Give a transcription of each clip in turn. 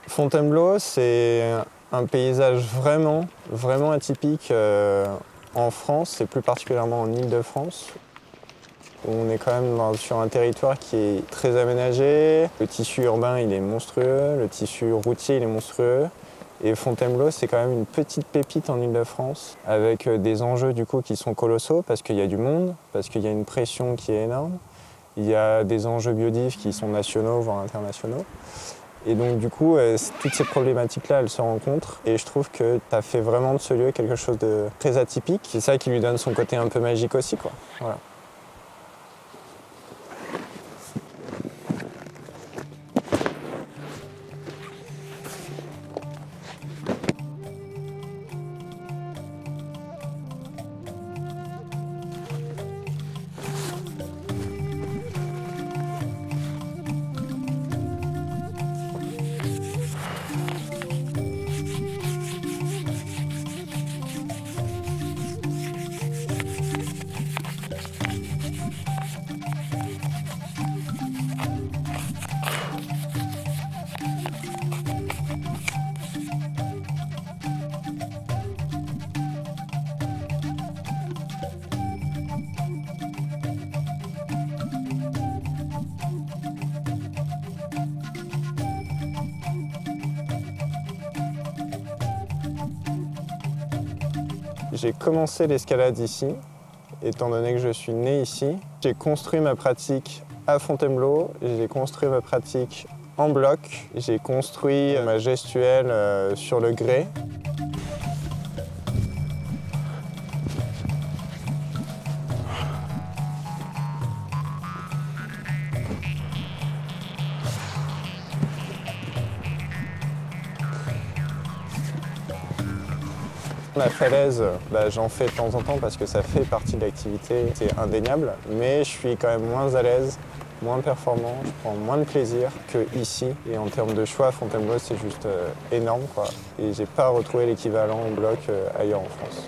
Fontainebleau, c'est un paysage vraiment atypique en France et plus particulièrement en Île-de-France. On est quand même sur un territoire qui est très aménagé. Le tissu urbain, il est monstrueux. Le tissu routier, il est monstrueux. Et Fontainebleau, c'est quand même une petite pépite en Île-de-France avec des enjeux du coup qui sont colossaux parce qu'il y a du monde, parce qu'il y a une pression qui est énorme. Il y a des enjeux biodives qui sont nationaux, voire internationaux. Et donc du coup, toutes ces problématiques-là, elles se rencontrent. Et je trouve que tu as fait vraiment de ce lieu quelque chose de très atypique. C'est ça qui lui donne son côté un peu magique aussi, quoi. Voilà. J'ai commencé l'escalade ici, étant donné que je suis né ici. J'ai construit ma pratique à Fontainebleau, j'ai construit ma pratique en bloc, j'ai construit ma gestuelle sur le grès. La falaise, j'en fais de temps en temps parce que ça fait partie de l'activité, c'est indéniable, mais je suis quand même moins à l'aise, moins performant, je prends moins de plaisir qu'ici. Et en termes de choix, Fontainebleau, c'est juste énorme, quoi. Et j'ai pas retrouvé l'équivalent en bloc ailleurs en France.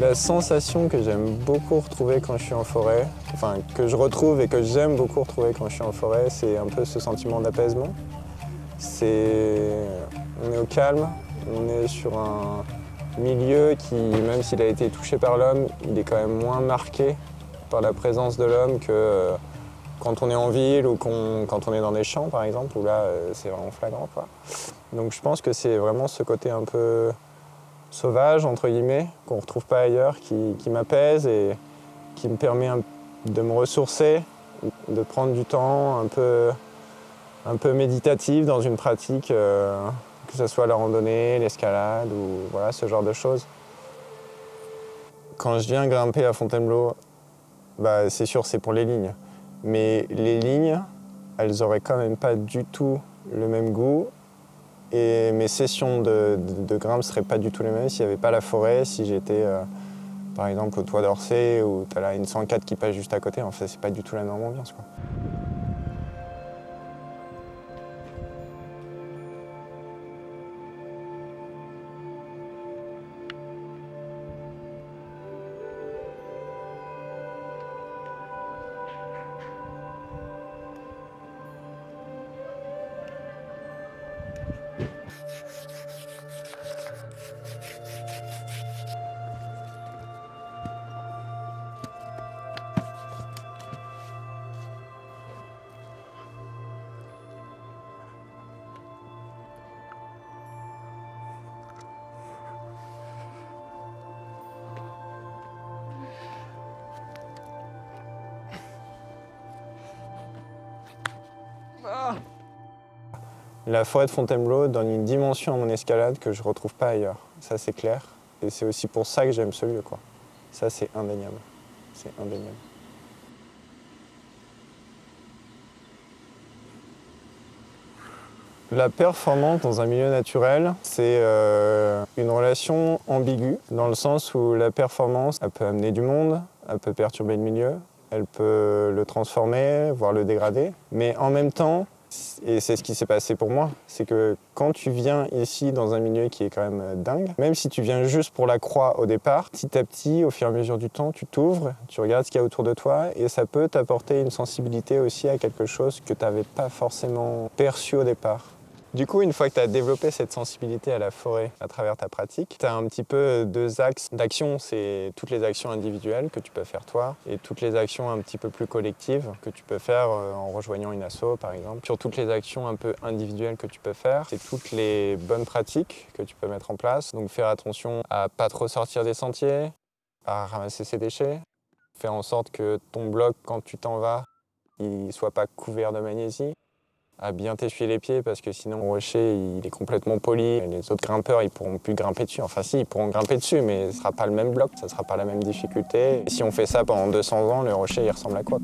La sensation que j'aime beaucoup retrouver quand je suis en forêt, enfin que je retrouve et que j'aime beaucoup retrouver quand je suis en forêt, c'est un peu ce sentiment d'apaisement. On est au calme, on est sur un milieu qui, même s'il a été touché par l'homme, il est quand même moins marqué par la présence de l'homme que quand on est en ville ou quand on est dans des champs par exemple, où là c'est vraiment flagrant, quoi. Donc je pense que c'est vraiment ce côté un peu sauvage, entre guillemets, qu'on ne retrouve pas ailleurs, qui m'apaise et qui me permet de me ressourcer, de prendre du temps un peu méditatif dans une pratique, que ce soit la randonnée, l'escalade ou voilà, ce genre de choses. Quand je viens grimper à Fontainebleau, c'est sûr, c'est pour les lignes. Mais les lignes, elles auraient quand même pas du tout le même goût. Et mes sessions de grimpe ne seraient pas du tout les mêmes s'il n'y avait pas la forêt, si j'étais par exemple au Toit d'Orsay où tu as la N104 qui passe juste à côté. En fait, c'est pas du tout la même ambiance, quoi. La forêt de Fontainebleau donne une dimension à mon escalade que je ne retrouve pas ailleurs. Ça, c'est clair. Et c'est aussi pour ça que j'aime ce lieu, quoi. Ça, c'est indéniable. C'est indéniable. La performance dans un milieu naturel, c'est une relation ambiguë, dans le sens où la performance, elle peut amener du monde, elle peut perturber le milieu, elle peut le transformer, voire le dégrader. Mais en même temps, et c'est ce qui s'est passé pour moi, c'est que quand tu viens ici dans un milieu qui est quand même dingue, même si tu viens juste pour la croix au départ, petit à petit, au fur et à mesure du temps, tu t'ouvres, tu regardes ce qu'il y a autour de toi et ça peut t'apporter une sensibilité aussi à quelque chose que tu n'avais pas forcément perçu au départ. Du coup, une fois que tu as développé cette sensibilité à la forêt à travers ta pratique, tu as un petit peu deux axes d'action. C'est toutes les actions individuelles que tu peux faire toi et toutes les actions un petit peu plus collectives que tu peux faire en rejoignant une asso, par exemple. Sur toutes les actions un peu individuelles que tu peux faire, c'est toutes les bonnes pratiques que tu peux mettre en place. Donc faire attention à pas trop sortir des sentiers, à ramasser ses déchets, faire en sorte que ton bloc, quand tu t'en vas, il soit pas couvert de magnésie. À bien t'essuyer les pieds parce que sinon le rocher il est complètement poli et les autres grimpeurs ils pourront plus grimper dessus. Enfin si, ils pourront grimper dessus mais ce sera pas le même bloc, ça sera pas la même difficulté. Et si on fait ça pendant 200 ans, le rocher il ressemble à quoi?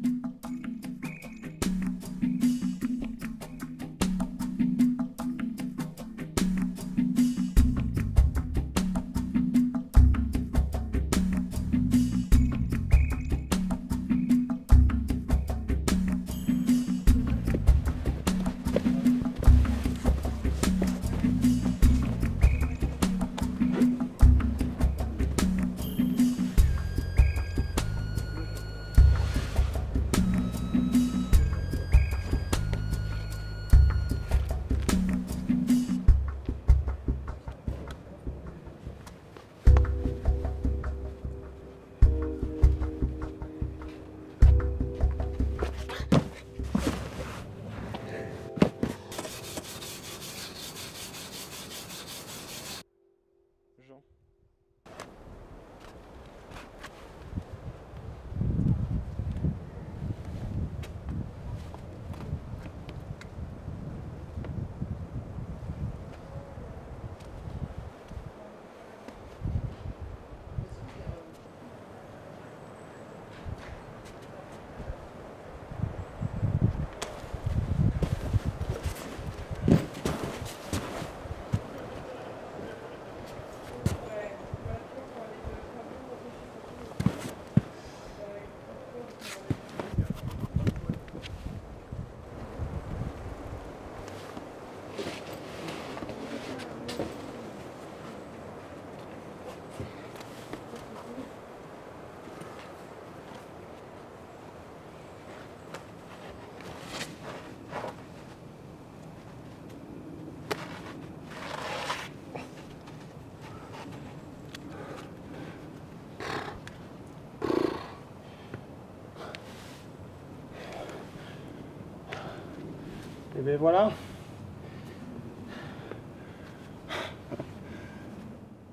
Et bien voilà.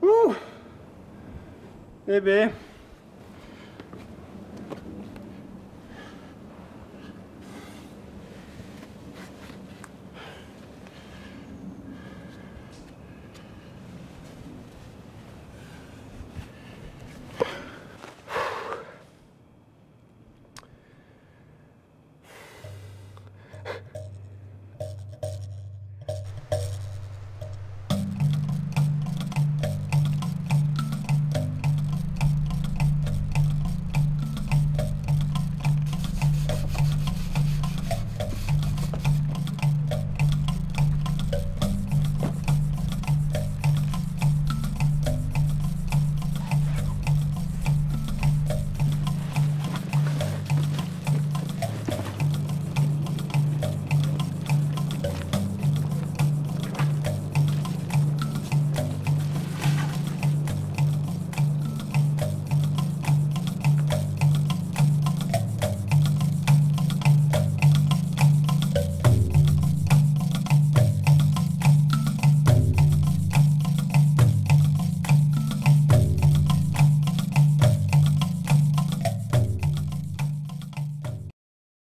Ouh. Eh bien,